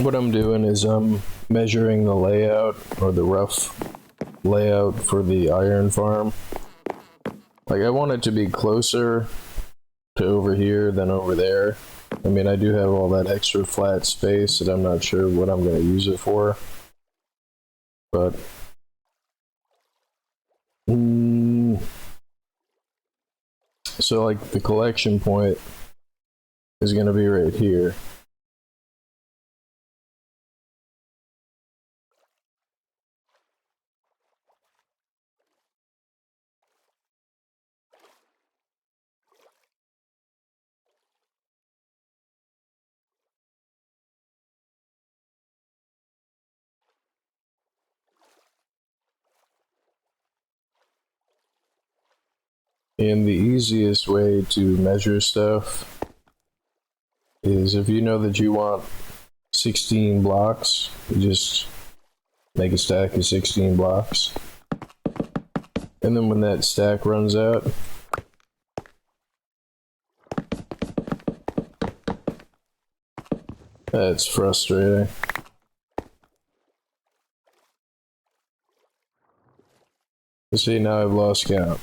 what I'm doing is I'm measuring the layout or the rough layout for the iron farm. Like, I want it to be closer to over here than over there. I mean, I do have all that extra flat space that I'm not sure what I'm going to use it for. But, so like the collection point is going to be right here. And the easiest way to measure stuff is if you know that you want 16 blocks, you just make a stack of 16 blocks. And then when that stack runs out, that's frustrating. See, now I've lost count.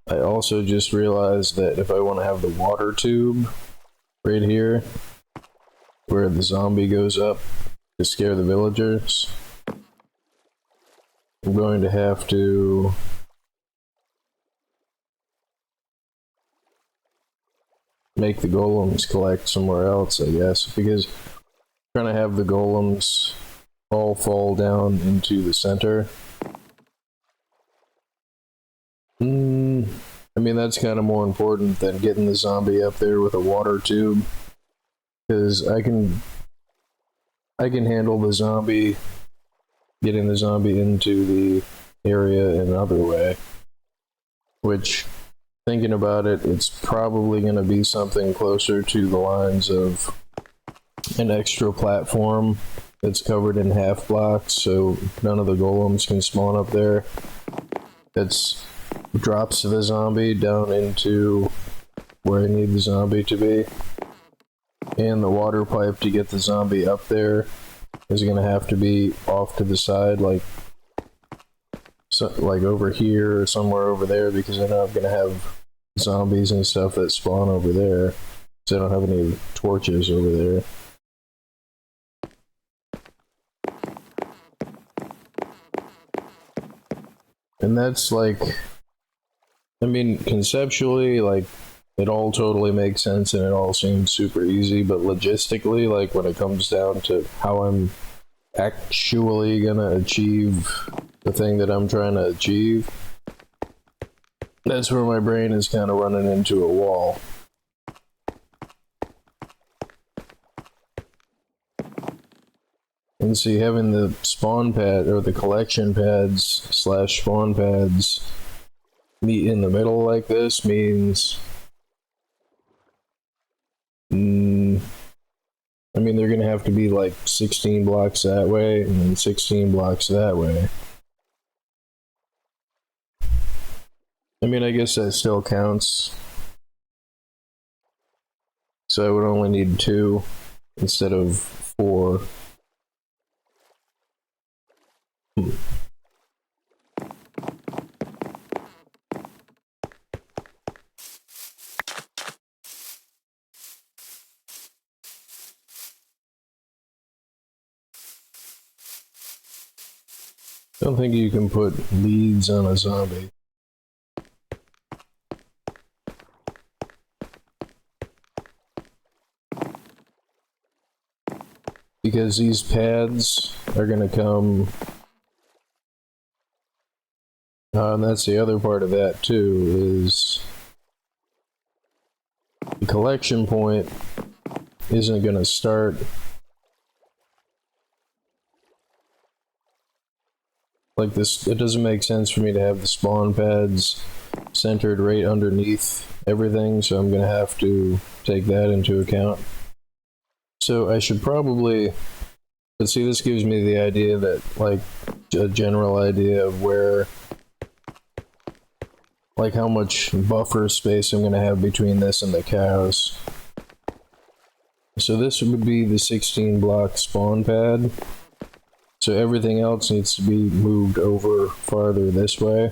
I also just realized that if I want to have the water tube right here, where the zombie goes up to scare the villagers, I'm going to have to make the golems collect somewhere else, I guess, because I'm trying to have the golems all fall down into the center. I mean, that's kind of more important than getting the zombie up there with a water tube, because I can handle the zombie, getting the zombie into the area in another way, which, thinking about it, it's probably going to be something closer to the lines of an extra platform that's covered in half blocks, so none of the golems can spawn up there. That's drops the zombie down into where I need the zombie to be. And the water pipe to get the zombie up there is going to have to be off to the side, like over here or somewhere over there, because I know I'm going to have zombies and stuff that spawn over there, so I don't have any torches over there. And that's like, I mean, conceptually, like, it all totally makes sense and it all seems super easy, but logistically, like, when it comes down to how I'm actually gonna achieve the thing that I'm trying to achieve, that's where my brain is kind of running into a wall. And see, having the spawn pad, or the collection pads slash spawn pads meet in the middle like this means, I mean, they're gonna have to be like 16 blocks that way and then 16 blocks that way. I mean, I guess that still counts. So I would only need 2 instead of 4. I don't think you can put leads on a zombie. Because these pads are gonna come, and that's the other part of that too, is the collection point isn't gonna start like this. It doesn't make sense for me to have the spawn pads centered right underneath everything, so I'm gonna have to take that into account. So I should probably, but see, this gives me the idea that, like, a general idea of where, like, how much buffer space I'm gonna have between this and the cows. So this would be the 16 block spawn pad. So everything else needs to be moved over farther this way.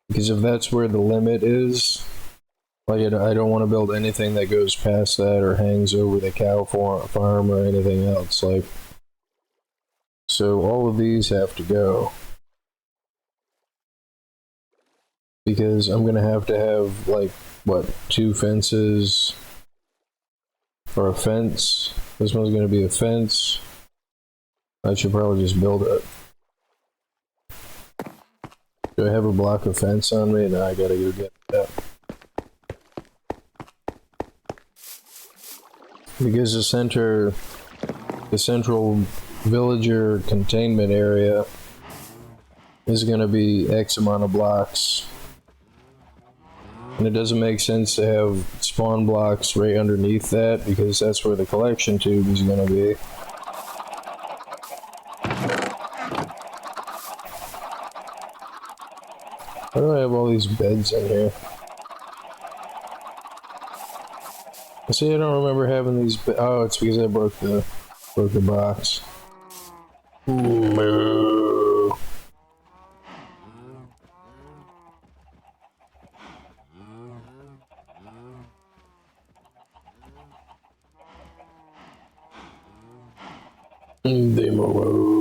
Because if that's where the limit is, like, I don't want to build anything that goes past that or hangs over the cow farm or anything else. Like, so all of these have to go. Because I'm going to have, like, what, 2 fences or a fence. This one's going to be a fence. I should probably just build it. Do I have a block of fence on me? No, I gotta go get that. Because the central villager containment area is gonna be X amount of blocks. And it doesn't make sense to have spawn blocks right underneath that, because that's where the collection tube is gonna be. Why do I have all these beds in here? See, I don't remember having these. Oh, it's because I broke the box. Moo. Demo. Moo.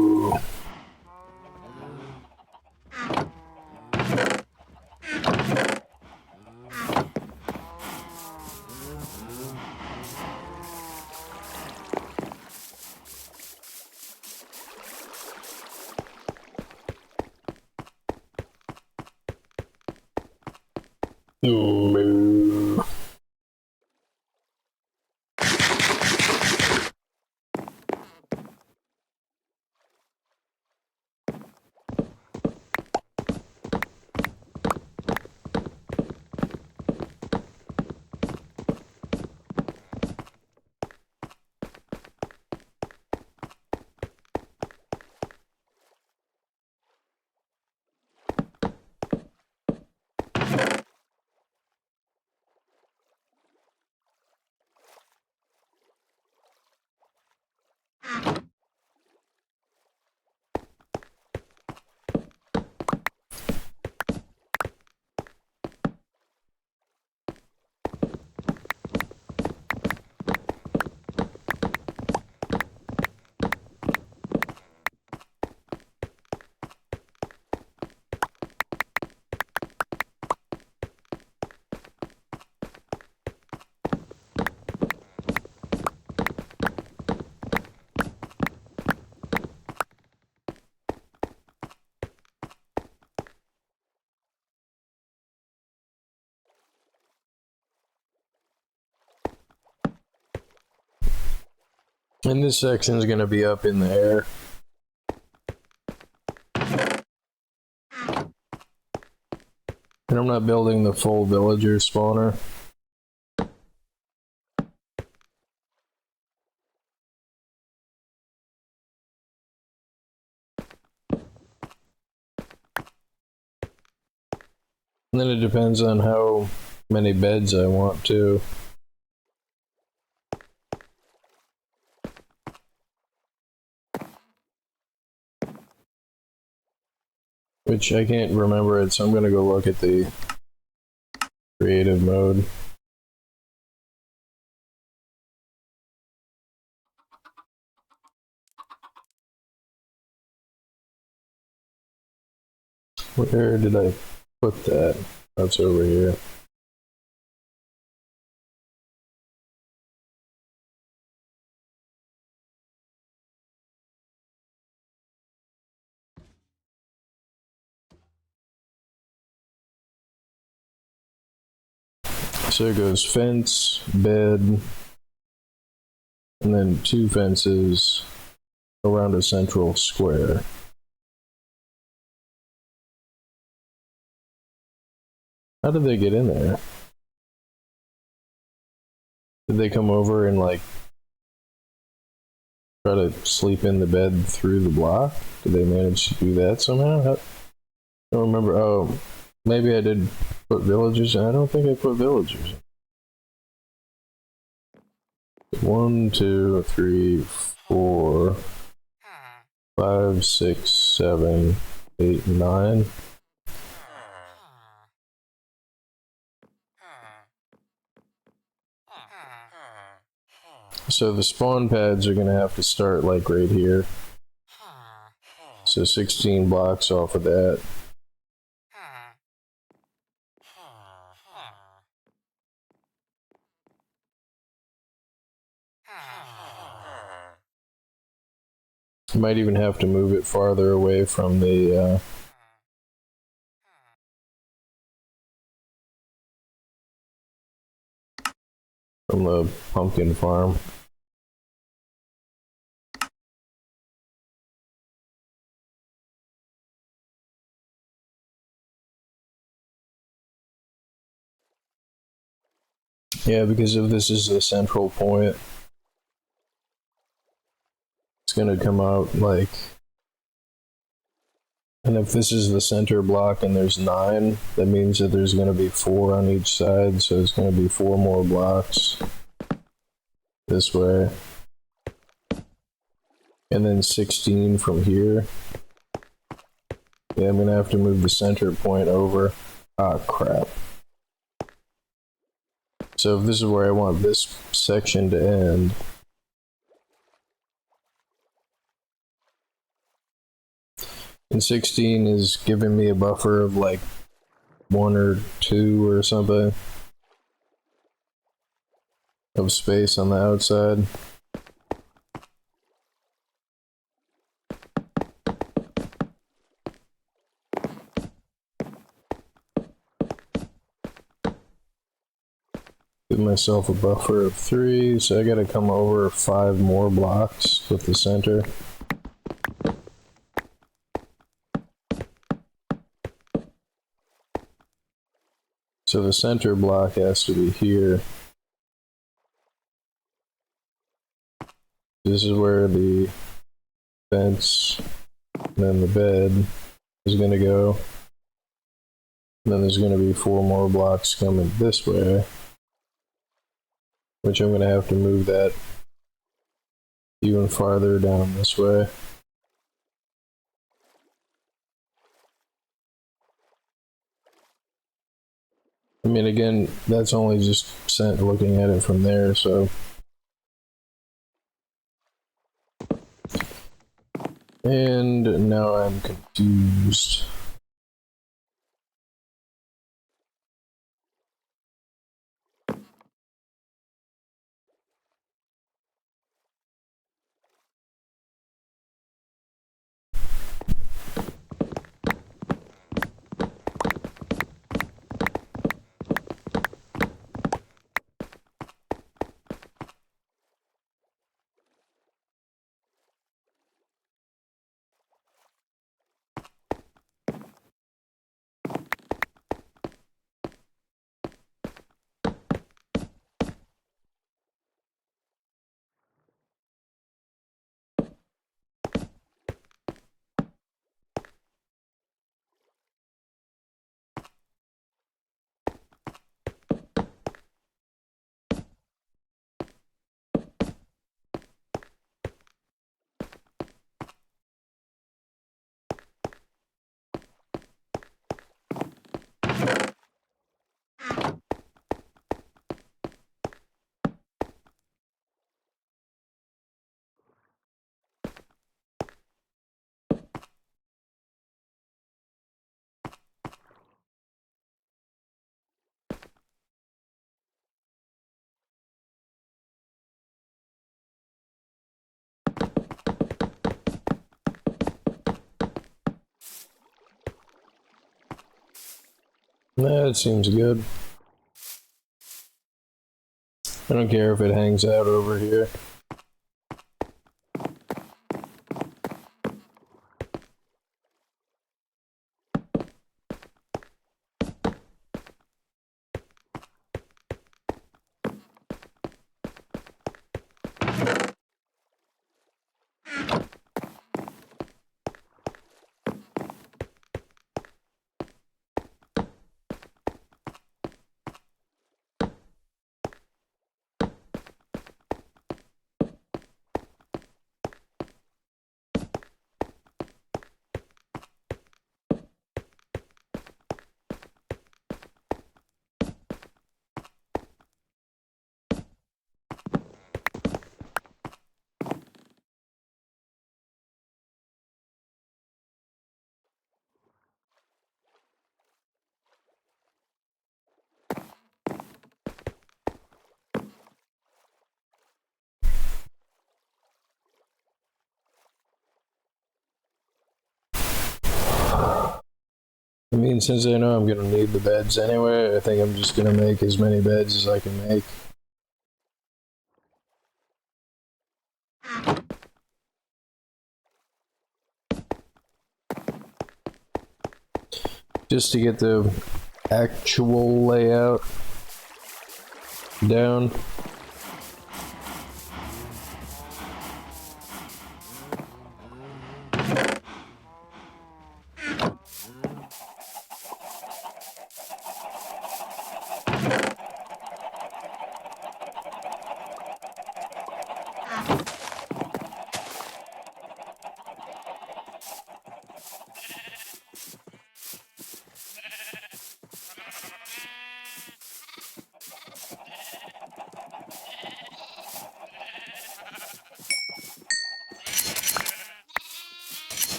And this section is going to be up in the air. And I'm not building the full villager spawner. And then it depends on how many beds I want to. Which I can't remember it, so I'm going to go look at the creative mode. Where did I put that? That's over here. So it goes fence, bed, and then 2 fences around a central square. How did they get in there? Did they come over and like try to sleep in the bed through the block? Did they manage to do that somehow? I don't remember. Oh, maybe I did put villagers. I don't think I put villagers. 1, 2, 3, 4, 5, 6, 7, 8, 9. So the spawn pads are gonna have to start like right here. So 16 blocks off of that. You might even have to move it farther away from the pumpkin farm. Yeah, because if this is the central point, it's gonna come out like, and if this is the center block and there's 9, that means that there's gonna be 4 on each side, so it's gonna be 4 more blocks this way. And then 16 from here. Yeah, I'm gonna have to move the center point over. Ah, crap. So if this is where I want this section to end, and 16 is giving me a buffer of like 1 or 2 or something of space on the outside. Give myself a buffer of 3, so I gotta come over 5 more blocks with the center. So the center block has to be here. This is where the fence and then the bed is gonna go. And then there's gonna be 4 more blocks coming this way, which I'm gonna have to move that even farther down this way. I mean, again, that's only just looking at it from there, so. And now I'm confused. That seems good. I don't care if it hangs out over here. I mean, since I know I'm gonna need the beds anyway, I think I'm just gonna make as many beds as I can make. Just to get the actual layout down.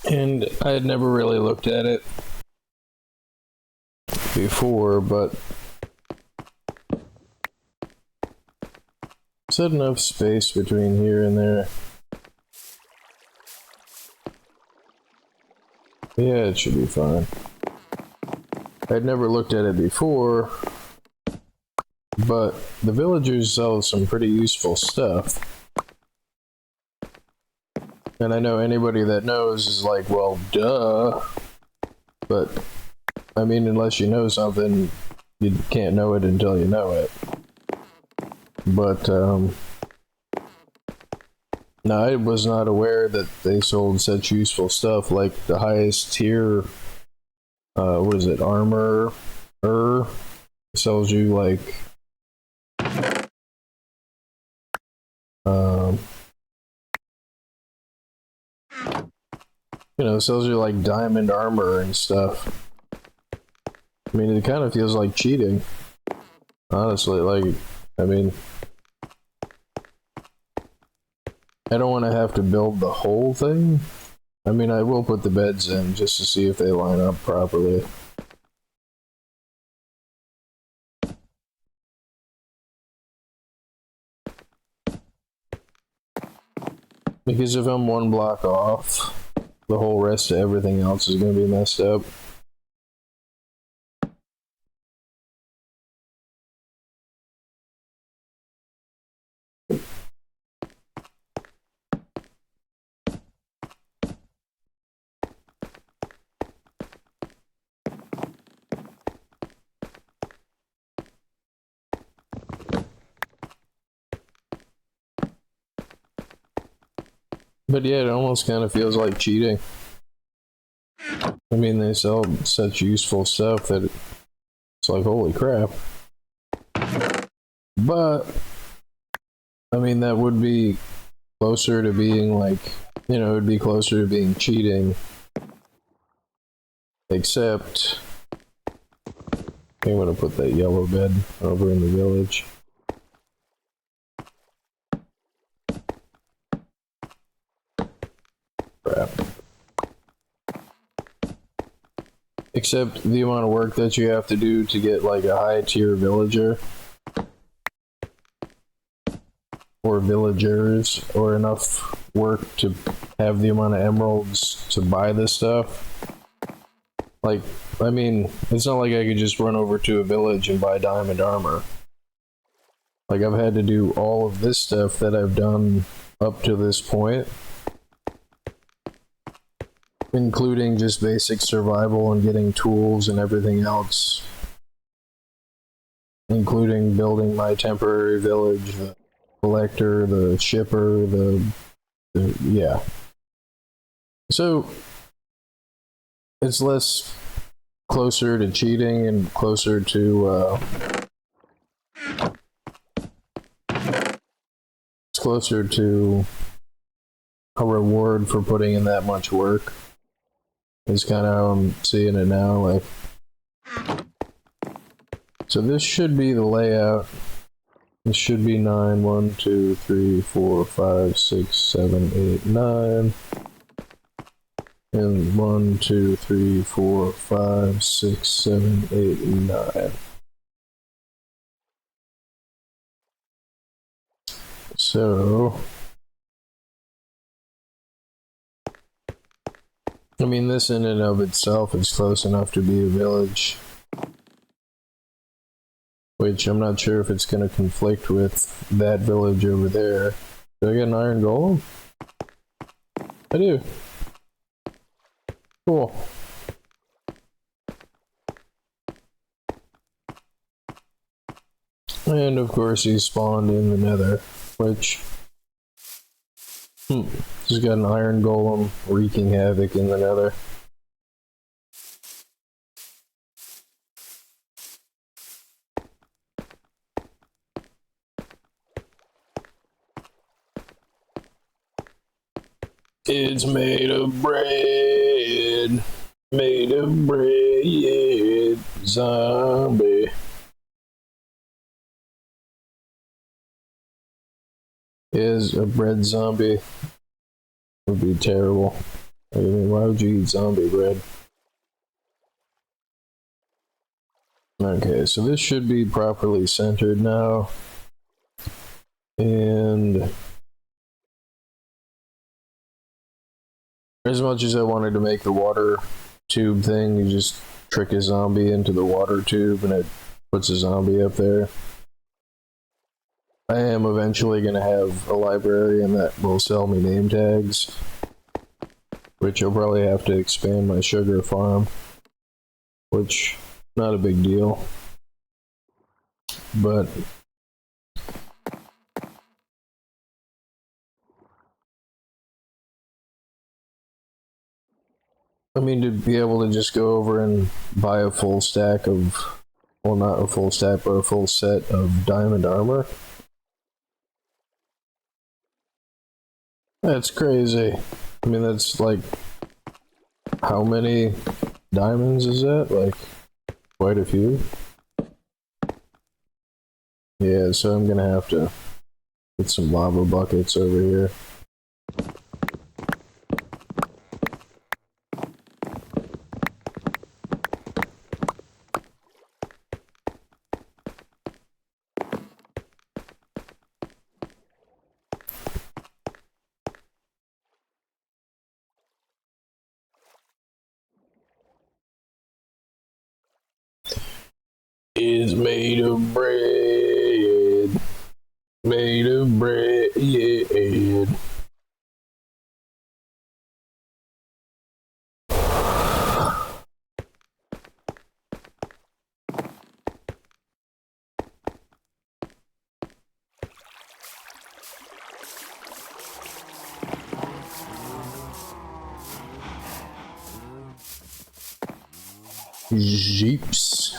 And I had never really looked at it before, but set enough space between here and there. Yeah, it should be fine. I'd never looked at it before, but the villagers sell some pretty useful stuff. And I know anybody that knows is like, well, duh. But, I mean, unless you know something, you can't know it until you know it. But, no, I was not aware that they sold such useful stuff, like the highest tier, what is it, armor, sells you like, you know, sells you like diamond armor and stuff. I mean, it kind of feels like cheating, honestly. Like, I mean, I don't want to have to build the whole thing. I mean, I will put the beds in just to see if they line up properly. Because if I'm one block off, the whole rest of everything else is going to be messed up. But yeah, it almost kind of feels like cheating. I mean, they sell such useful stuff that it's like, holy crap. But I mean, that would be closer to being like, you know, it would be closer to being cheating. Except, I'm gonna put that yellow bed over in the village. Crap. Except the amount of work that you have to do to get like a high tier villager. Or villagers, or enough work to have the amount of emeralds to buy this stuff. Like, I mean, it's not like I could just run over to a village and buy diamond armor. Like, I've had to do all of this stuff that I've done up to this point. Including just basic survival and getting tools and everything else. Including building my temporary village, the collector, the shipper, yeah. So, it's less closer to cheating and closer to, it's closer to a reward for putting in that much work. Is kind of how I'm seeing it now. Like, so this should be the layout. This should be 9, 1, 2, 3, 4, 5, 6, 7, 8, 9. And 1, 2, 3, 4, 5, 6, 7, 8, 9. So, I mean, this in and of itself is close enough to be a village. Which I'm not sure if it's going to conflict with that village over there. Do I get an iron golem? I do. Cool. And of course he spawned in the nether, which... Just got an iron golem wreaking havoc in the nether. It's made of bread. Made of bread. Zombie. Is a bread zombie. Would be terrible. I mean, why would you eat zombie bread? Okay, so this should be properly centered now. And as much as I wanted to make the water tube thing, you just trick a zombie into the water tube and it puts a zombie up there. I am eventually going to have a librarian that will sell me name tags, which I'll probably have to expand my sugar farm, which, not a big deal. But I mean, to be able to just go over and buy a full stack of, well, not a full stack, but a full set of diamond armor. That's crazy. I mean, that's like, how many diamonds is that? Like, quite a few. Yeah, so I'm gonna have to put some lava buckets over here. Is made of bread. Made of bread. Jeeps.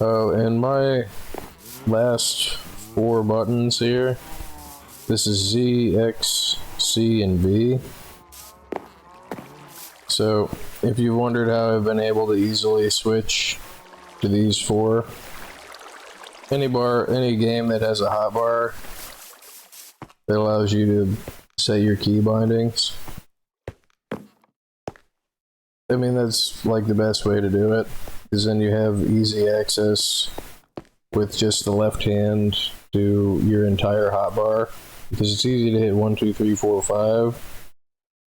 Oh, and my last 4 buttons here, this is Z, X, C, and V. So, if you wondered how I've been able to easily switch to these 4, any game that has a hotbar that allows you to set your key bindings. I mean, that's like the best way to do it, because then you have easy access with just the left hand to your entire hotbar, because it's easy to hit 1, 2, 3, 4, 5,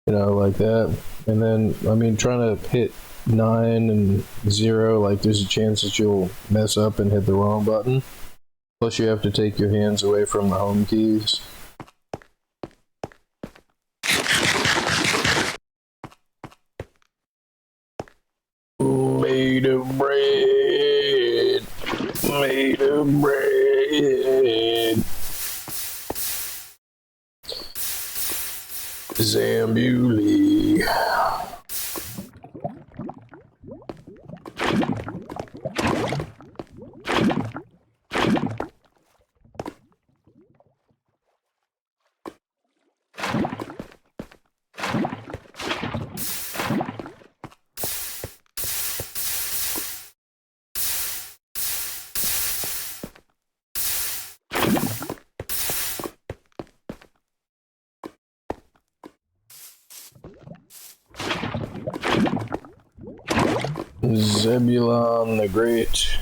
you know, like that. And then, I mean, trying to hit 9 and 0, like there's a chance that you'll mess up and hit the wrong button. Plus you have to take your hands away from the home keys. Made of bread, made of bread. Zambuli. Zebulon the Great.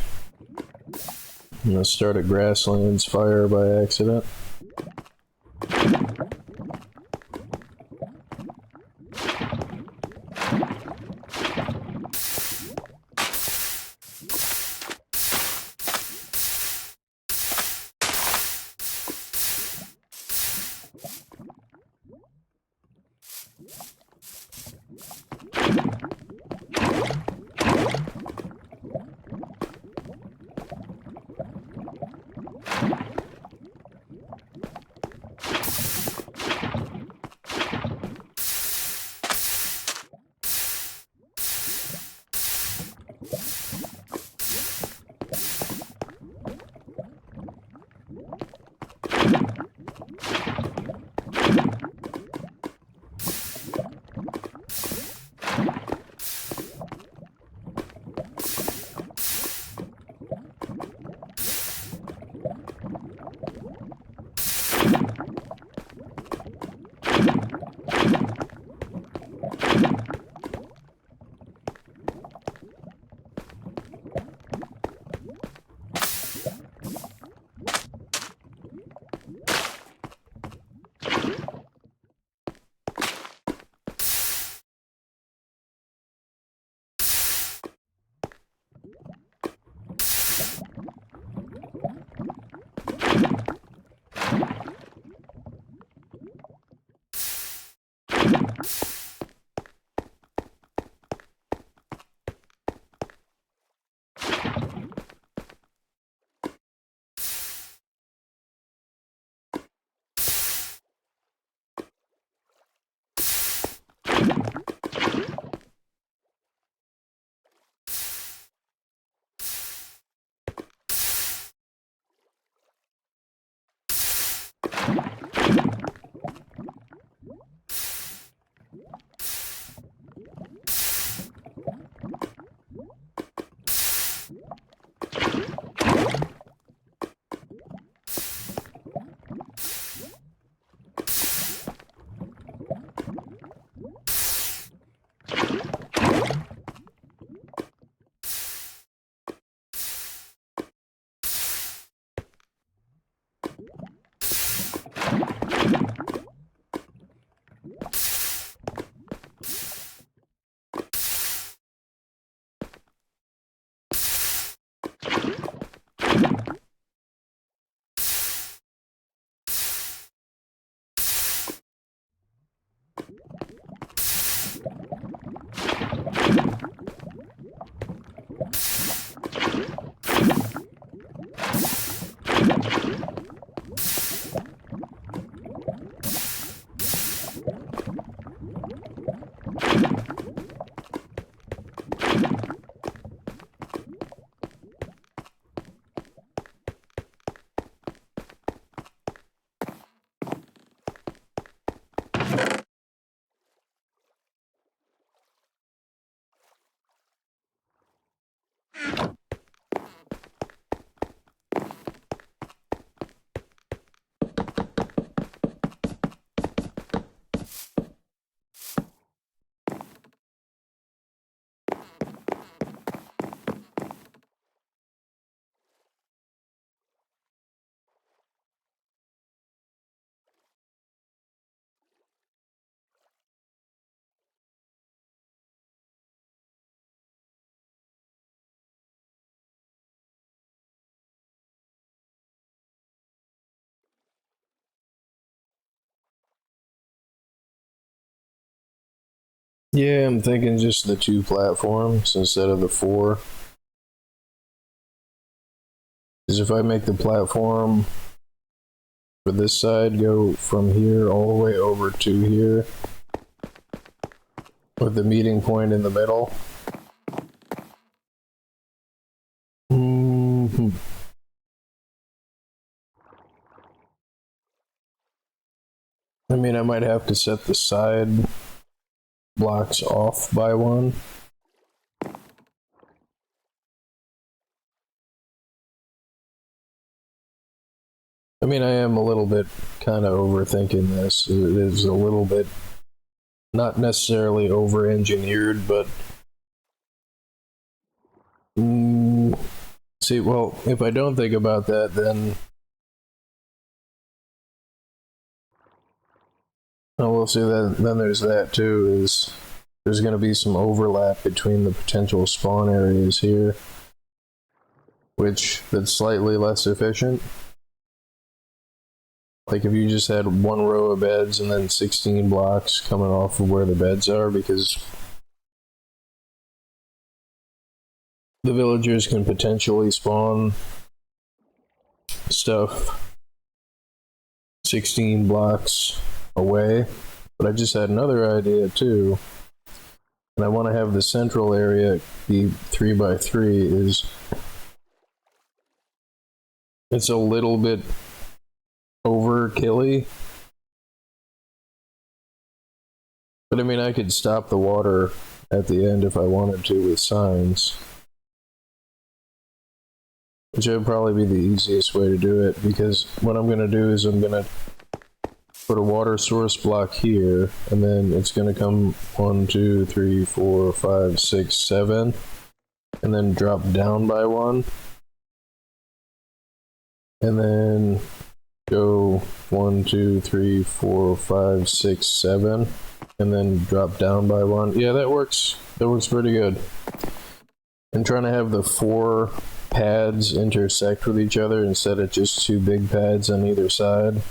I'm gonna start a grasslands fire by accident. Yeah, I'm thinking just the 2 platforms instead of the 4. Because if I make the platform for this side go from here all the way over to here, with the meeting point in the middle. I mean, I might have to set the side blocks off by 1. I mean, I am a little bit kind of overthinking this. It is a little bit not necessarily over-engineered, but see, well, if I don't think about that, then oh, we'll see that. Then there's that too. Is there's going to be some overlap between the potential spawn areas here, which that's slightly less efficient. Like if you just had 1 row of beds and then 16 blocks coming off of where the beds are, because the villagers can potentially spawn stuff 16 blocks away. But I just had another idea too, and I want to have the central area be 3x3. Is it's a little bit overkilly, but I mean I could stop the water at the end if I wanted to with signs, which would probably be the easiest way to do it, because what I'm going to do is I'm going to put a water source block here, and then it's going to come 1, 2, 3, 4, 5, 6, 7, and then drop down by 1, and then go 1, 2, 3, 4, 5, 6, 7, and then drop down by 1. Yeah, that works. That works pretty good. I'm trying to have the 4 pads intersect with each other instead of just 2 big pads on either side.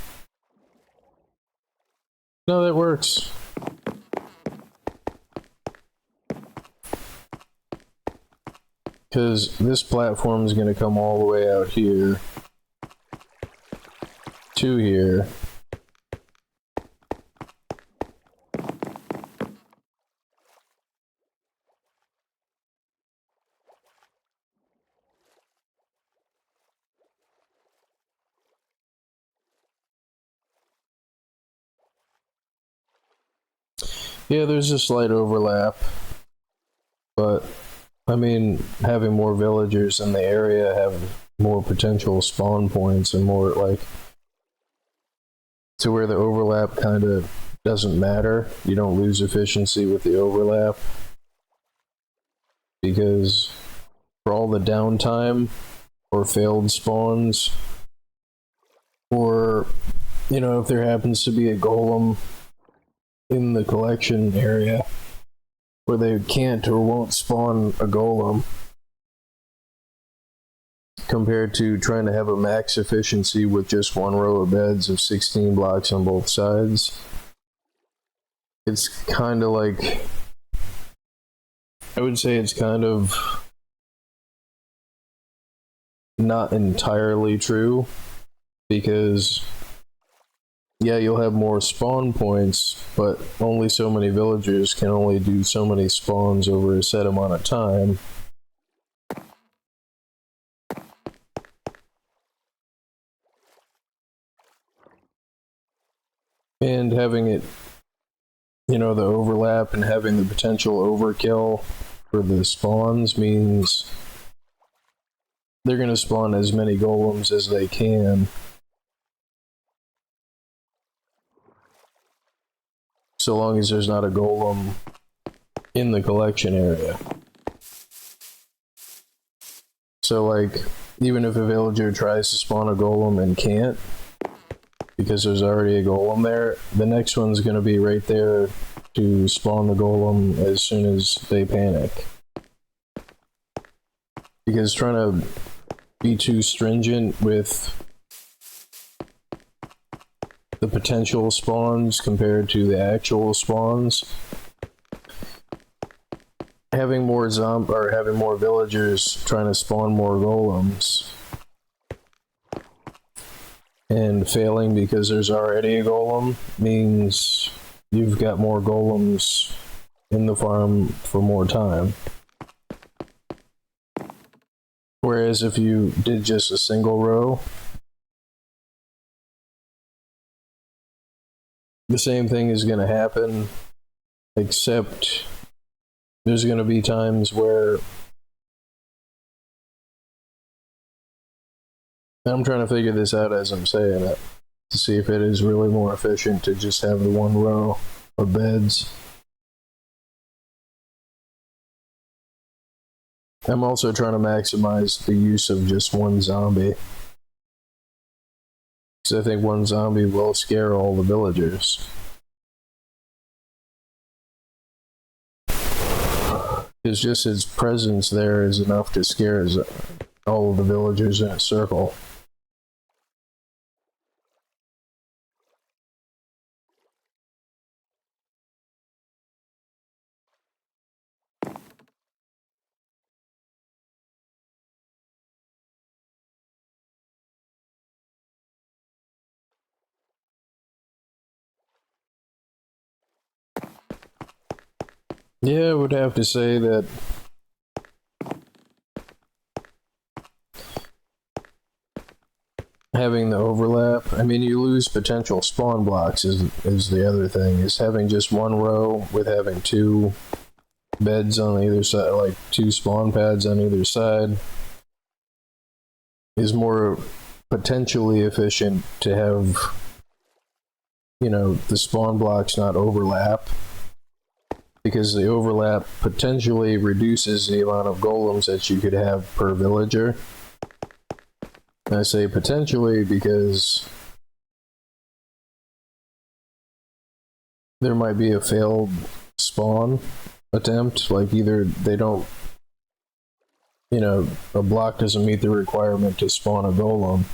No, that works. Because this platform is going to come all the way out here to here. Yeah, there's a slight overlap, but I mean, having more villagers in the area have more potential spawn points and more like to where the overlap kind of doesn't matter. You don't lose efficiency with the overlap, because for all the downtime or failed spawns, or you know, if there happens to be a golem in the collection area where they can't or won't spawn a golem, compared to trying to have a max efficiency with just 1 row of beds of 16 blocks on both sides, it's kind of like, I would say it's kind of not entirely true, because yeah, you'll have more spawn points, but only so many villagers can only do so many spawns over a set amount of time. And having it, you know, the overlap and having the potential overkill for the spawns means they're going to spawn as many golems as they can. So long as there's not a golem in the collection area. So like, even if a villager tries to spawn a golem and can't, because there's already a golem there, the next one's going to be right there to spawn the golem as soon as they panic. Because trying to be too stringent with the potential spawns compared to the actual spawns having more having more villagers trying to spawn more golems and failing because there's already a golem means you've got more golems in the farm for more time. Whereas if you did just a single row, the same thing is going to happen, except there's going to be times where I'm trying to figure this out as I'm saying it to see if it is really more efficient to just have the one row of beds. I'm also trying to maximize the use of just one zombie, because I think one zombie will scare all the villagers. Because just its presence there is enough to scare all of the villagers in a circle. Yeah, I would have to say that having the overlap, I mean, you lose potential spawn blocks is the other thing, is having just one row with having two beds on either side, like two spawn pads on either side, is more potentially efficient to have, you know, the spawn blocks not overlap, because the overlap potentially reduces the amount of golems that you could have per villager. And I say potentially because there might be a failed spawn attempt, like either they don't, you know, a block doesn't meet the requirement to spawn a golem.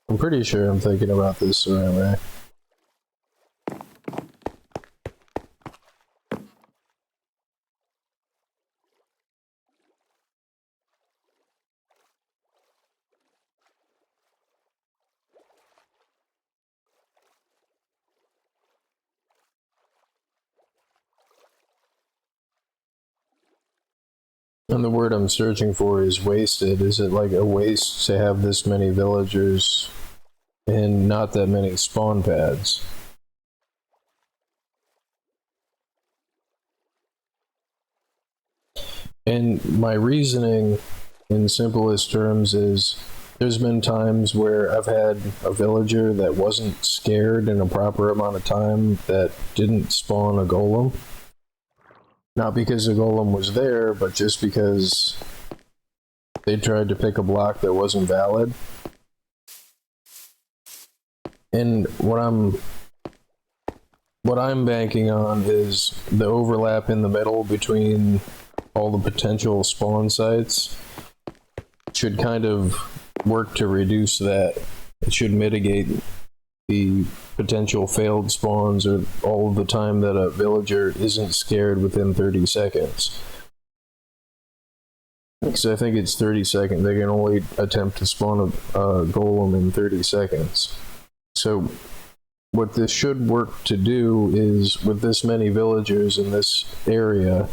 I'm pretty sure I'm thinking about this the right way. And the word I'm searching for is wasted. Is it like a waste to have this many villagers and not that many spawn pads? And my reasoning in simplest terms is there's been times where I've had a villager that wasn't scared in a proper amount of time that didn't spawn a golem. Not because the golem was there, but just because they tried to pick a block that wasn't valid. And what I'm banking on is the overlap in the middle between all the potential spawn sites should kind of work to reduce that. It should mitigate the potential failed spawns or all of the time that a villager isn't scared within 30 seconds. Because I think it's 30 seconds. They can only attempt to spawn a golem in 30 seconds. So what this should work to do is, with this many villagers in this area,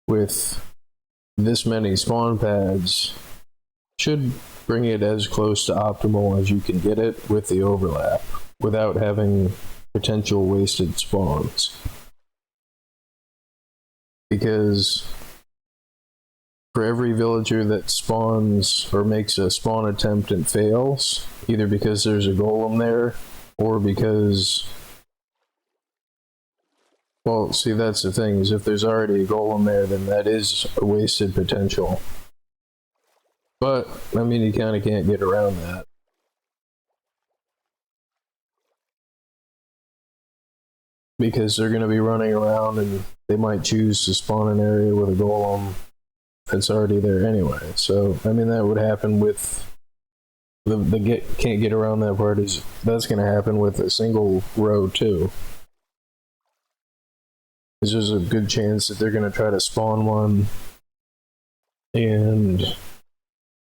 with this many spawn pads, should bring it as close to optimal as you can get it with the overlap, without having potential wasted spawns. Because for every villager that spawns or makes a spawn attempt and fails, either because there's a golem there or because, well, see, that's the thing, is if there's already a golem there, then that is a wasted potential. But, I mean, you kind of can't get around that. Because they're going to be running around and they might choose to spawn an area with a golem that's already there anyway. So, I mean, that would happen with can't get around that part is that's going to happen with a single row too. There's a good chance that they're going to try to spawn one, and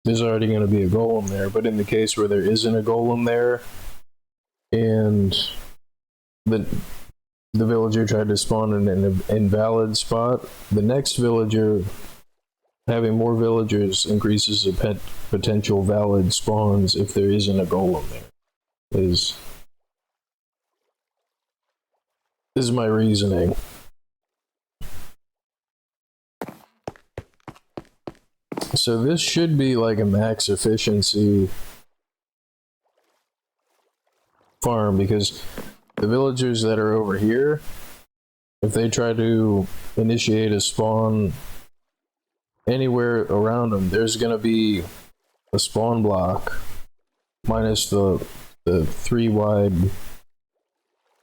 there's already going to be a golem there. But in the case where there isn't a golem there, and the villager tried to spawn in an invalid spot, the next villager having more villagers increases the potential valid spawns if there isn't a golem there. This is my reasoning. So this should be like a max efficiency farm, because the villagers that are over here, if they try to initiate a spawn anywhere around them, there's going to be a spawn block minus the 3 wide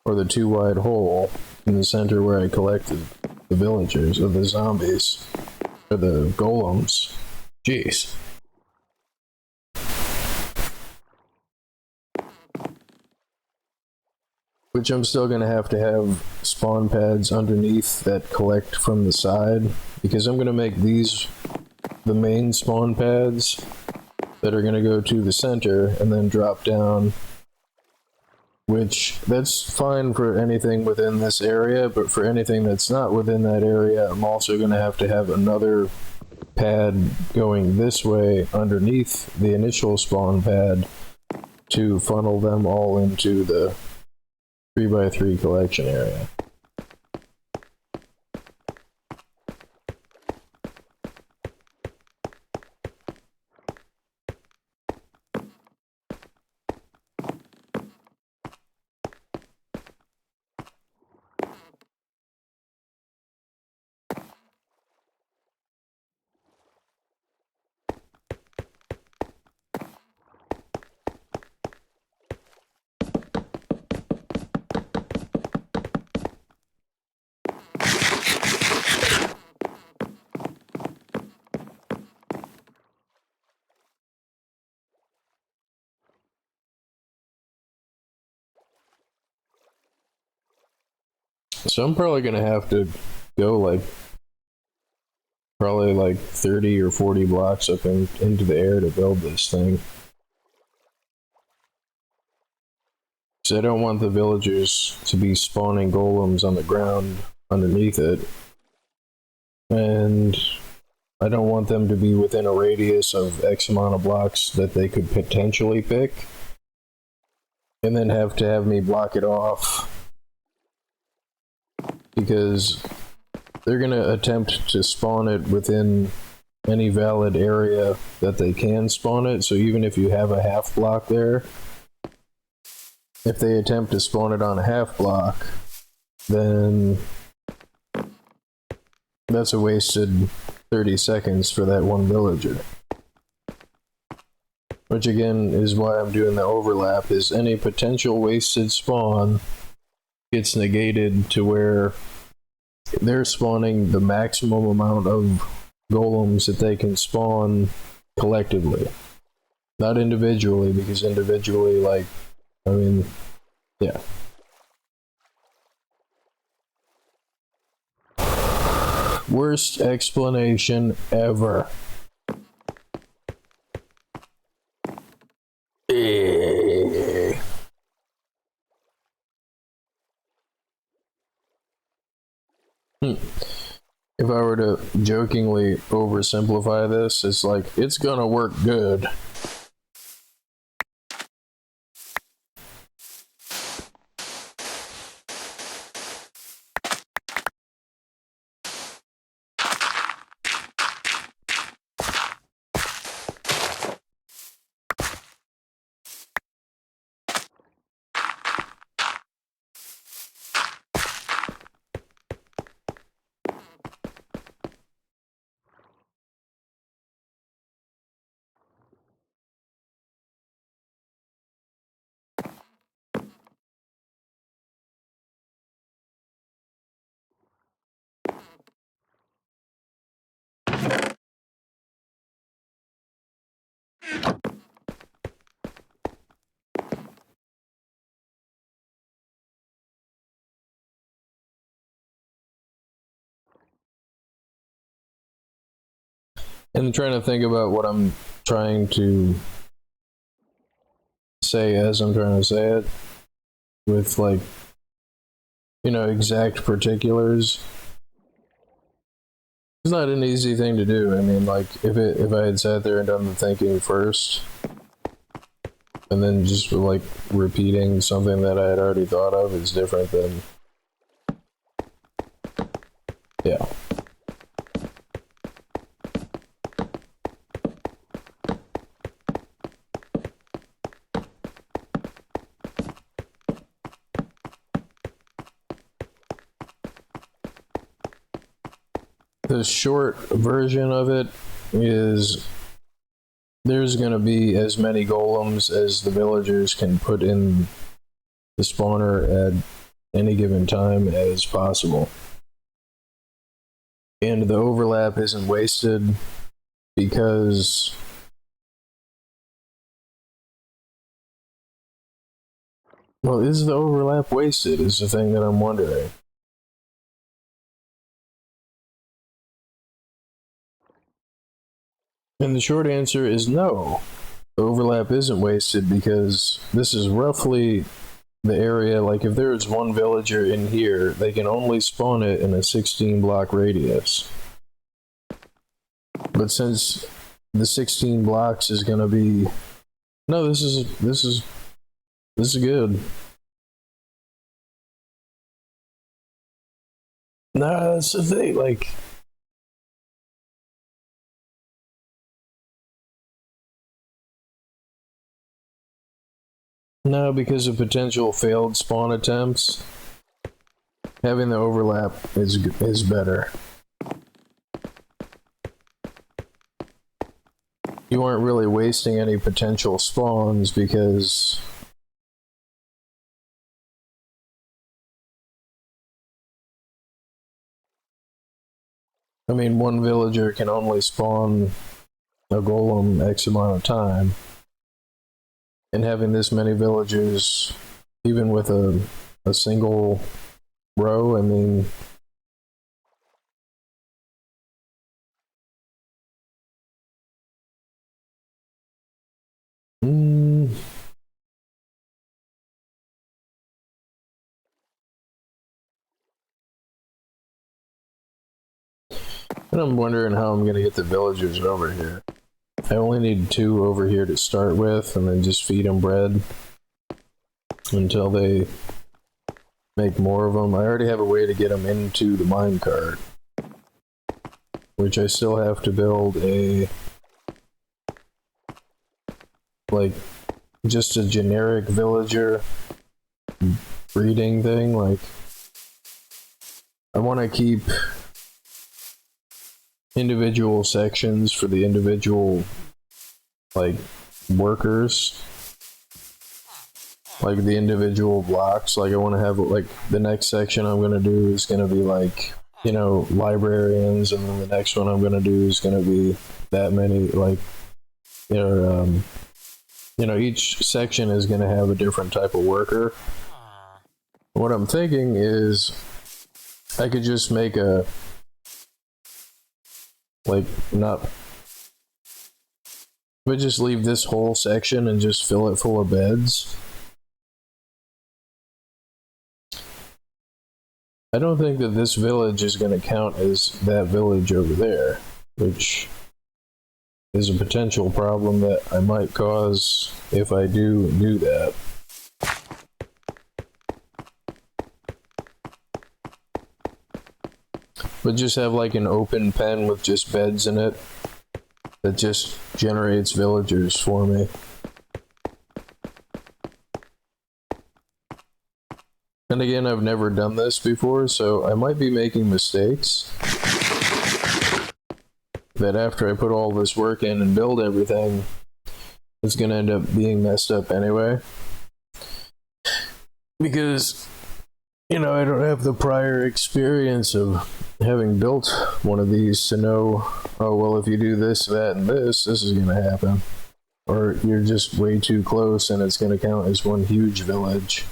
or the 2 wide hole in the center where I collected the villagers or the zombies or the golems. Jeez. Which I'm still going to have spawn pads underneath that collect from the side, because I'm going to make these the main spawn pads that are going to go to the center and then drop down, which that's fine for anything within this area, but for anything that's not within that area, I'm also going to have another pad going this way underneath the initial spawn pad to funnel them all into the 3x3 collection area. So I'm probably gonna have to go like probably like 30 or 40 blocks up into the air to build this thing. So I don't want the villagers to be spawning golems on the ground underneath it. And I don't want them to be within a radius of X amount of blocks that they could potentially pick. And then have me block it off, because they're going to attempt to spawn it within any valid area that they can spawn it. So even if you have a half block there, if they attempt to spawn it on a half block, then that's a wasted 30 seconds for that one villager. Which again is why I'm doing the overlap, is any potential wasted spawn gets negated to where they're spawning the maximum amount of golems that they can spawn collectively. Not individually, because individually, like, I mean, yeah. Worst explanation ever. If I were to jokingly oversimplify this, it's like, it's gonna work good. And trying to think about what I'm trying to say as I'm trying to say it with, like, you know, exact particulars. It's not an easy thing to do. I mean, like, if I had sat there and done the thinking first, and then just like repeating something that I had already thought of is different than, yeah. The short version of it is there's going to be as many golems as the villagers can put in the spawner at any given time as possible. And the overlap isn't wasted because well, is the overlap wasted is the thing that I'm wondering. And the short answer is no. The overlap isn't wasted because this is roughly the area, like if there's one villager in here, they can only spawn it in a 16 block radius. But since the 16 blocks is gonna be, no, this is good. Nah, that's the thing, like, no, because of potential failed spawn attempts, having the overlap is better. You aren't really wasting any potential spawns because I mean, one villager can only spawn a golem X amount of time. And having this many villagers, even with a single row, I mean, and I'm wondering how I'm gonna get the villagers over here. I only need 2 over here to start with, and then just feed them bread until they make more of them. I already have a way to get them into the minecart, which I still have to build a, like, just a generic villager breeding thing. Like, I want to keep individual sections for the individual, like, workers, like the individual blocks. Like, I want to have, like, the next section I'm going to do is going to be like, you know, librarians, and then the next one I'm going to do is going to be that many, like, you know, each section is going to have a different type of worker. What I'm thinking is I could just make a, like, not, but just leave this whole section and just fill it full of beds. I don't think that this village is going to count as that village over there, which is a potential problem that I might cause if I do that. But just have like an open pen with just beds in it that just generates villagers for me. And again, I've never done this before, so I might be making mistakes that after I put all this work in and build everything, it's going to end up being messed up anyway. Because, you know, I don't have the prior experience of having built one of these to know, oh, well, if you do this, that, and this is going to happen. Or you're just way too close and it's going to count as one huge village.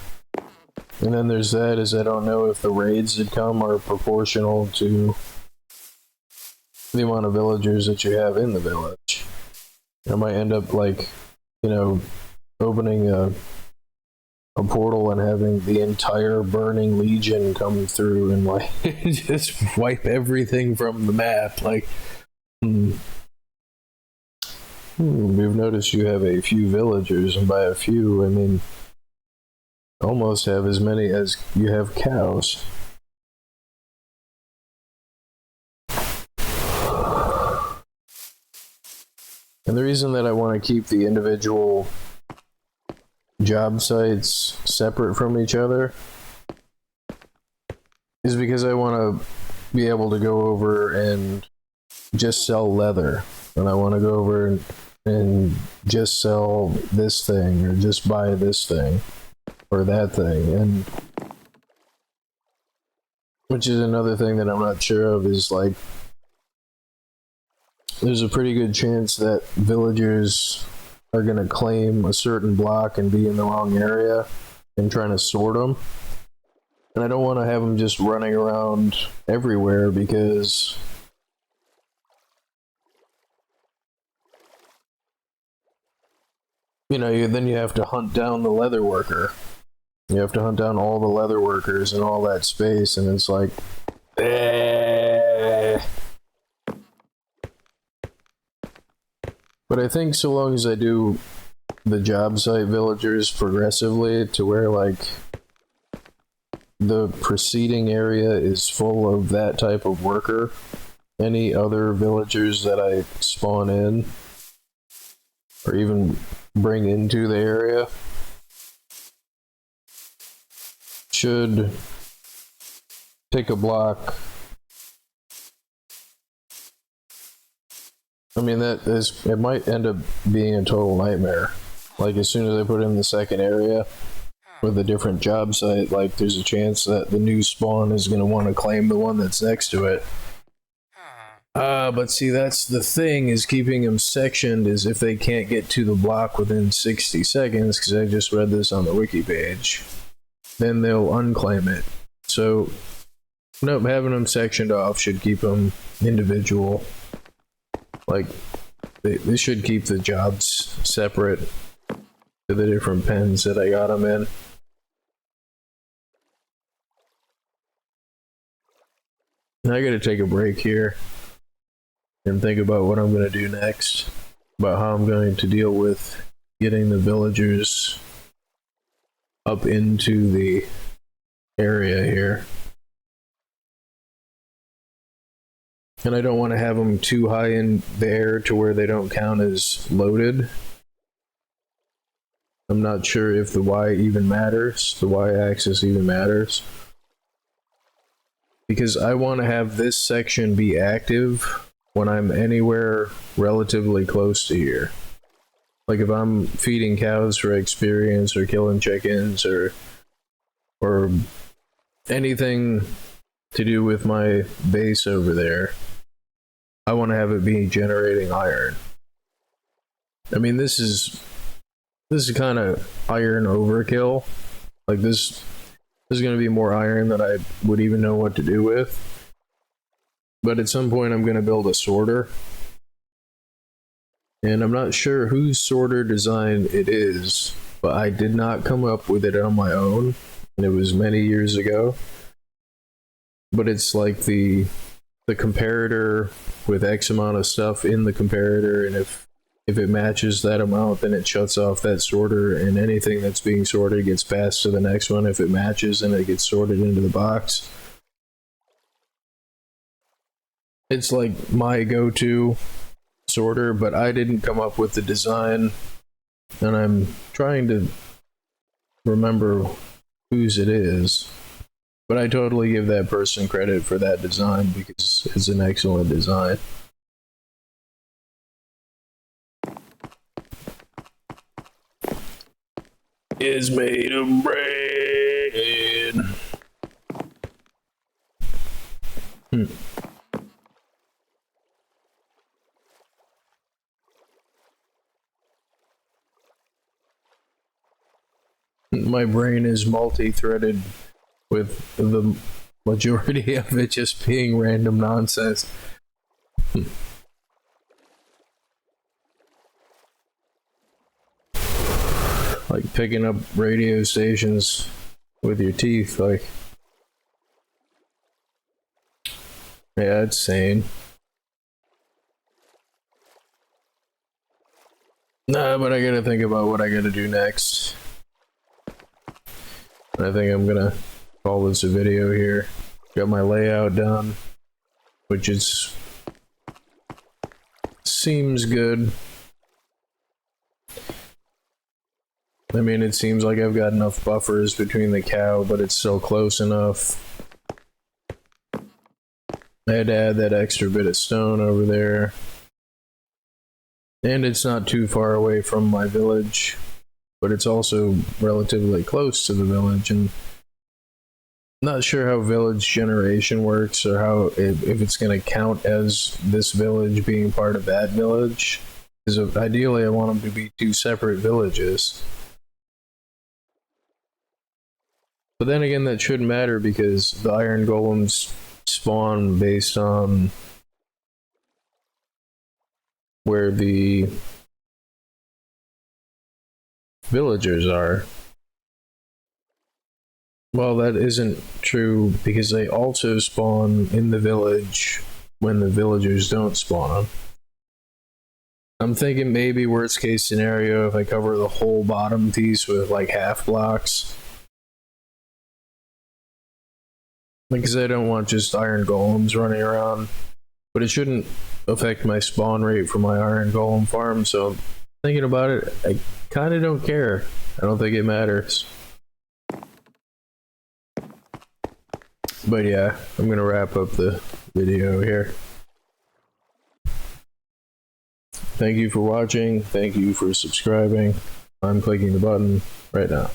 And then there's that, is I don't know if the raids that come are proportional to the amount of villagers that you have in the village. I might end up like, you know, opening a portal and having the entire Burning Legion come through and like just wipe everything from the map. Like, we've noticed you have a few villagers, and by a few, I mean almost have as many as you have cows. And the reason that I want to keep the individual job sites separate from each other is because I want to be able to go over and just sell leather, and I want to go over and just sell this thing or just buy this thing or that thing. And which is another thing that I'm not sure of, is like there's a pretty good chance that villagers are going to claim a certain block and be in the wrong area and trying to sort them. And I don't want to have them just running around everywhere, because you know, then you have to hunt down the leather worker. You have to hunt down all the leather workers and all that space, and it's like, But I think so long as I do the job site villagers progressively to where like the preceding area is full of that type of worker, any other villagers that I spawn in or even bring into the area should pick a block. I mean, it might end up being a total nightmare. Like, as soon as I put in the second area with a different job site, like, there's a chance that the new spawn is going to want to claim the one that's next to it. But see, that's the thing, is keeping them sectioned is if they can't get to the block within 60 seconds, because I just read this on the wiki page, then they'll unclaim it. So, nope, having them sectioned off should keep them individual. Like, they should keep the jobs separate to the different pens that I got them in. I gotta take a break here and think about what I'm gonna do next, about how I'm going to deal with getting the villagers up into the area here. And I don't want to have them too high in the air to where they don't count as loaded. I'm not sure if the Y even matters, the Y-axis even matters. Because I want to have this section be active when I'm anywhere relatively close to here. Like if I'm feeding cows for experience or killing chickens or anything to do with my base over there, I want to have it be generating iron. I mean, this is kind of iron overkill. Like this is going to be more iron than I would even know what to do with. But at some point I'm going to build a sorter. And I'm not sure whose sorter design it is, but I did not come up with it on my own. And it was many years ago. But it's like the comparator with X amount of stuff in the comparator, and if it matches that amount, then it shuts off that sorter, and anything that's being sorted gets passed to the next one. If it matches, then it gets sorted into the box. It's like my go-to sorter, but I didn't come up with the design, and I'm trying to remember whose it is. But I totally give that person credit for that design because it's an excellent design. Is made of bread. My brain is multi-threaded with the majority of it just being random nonsense. Like picking up radio stations with your teeth, like. Yeah, it's sane. Nah, but I gotta think about what I gotta do next. I think I'm gonna call this a video here. Got my layout done, which is seems good. I mean, it seems like I've got enough buffers between the cow, but it's still close enough. I had to add that extra bit of stone over there. And it's not too far away from my village, but it's also relatively close to the village, and not sure how village generation works, or how if it's going to count as this village being part of that village, because ideally I want them to be two separate villages. But then again, that shouldn't matter, because the iron golems spawn based on where the villagers are. Well, that isn't true, because they also spawn in the village when the villagers don't spawn. I'm thinking maybe worst case scenario, if I cover the whole bottom piece with like half blocks. Because I don't want just iron golems running around. But it shouldn't affect my spawn rate for my iron golem farm, so thinking about it, I kind of don't care. I don't think it matters. But yeah, I'm gonna wrap up the video here. Thank you for watching. Thank you for subscribing. I'm clicking the button right now.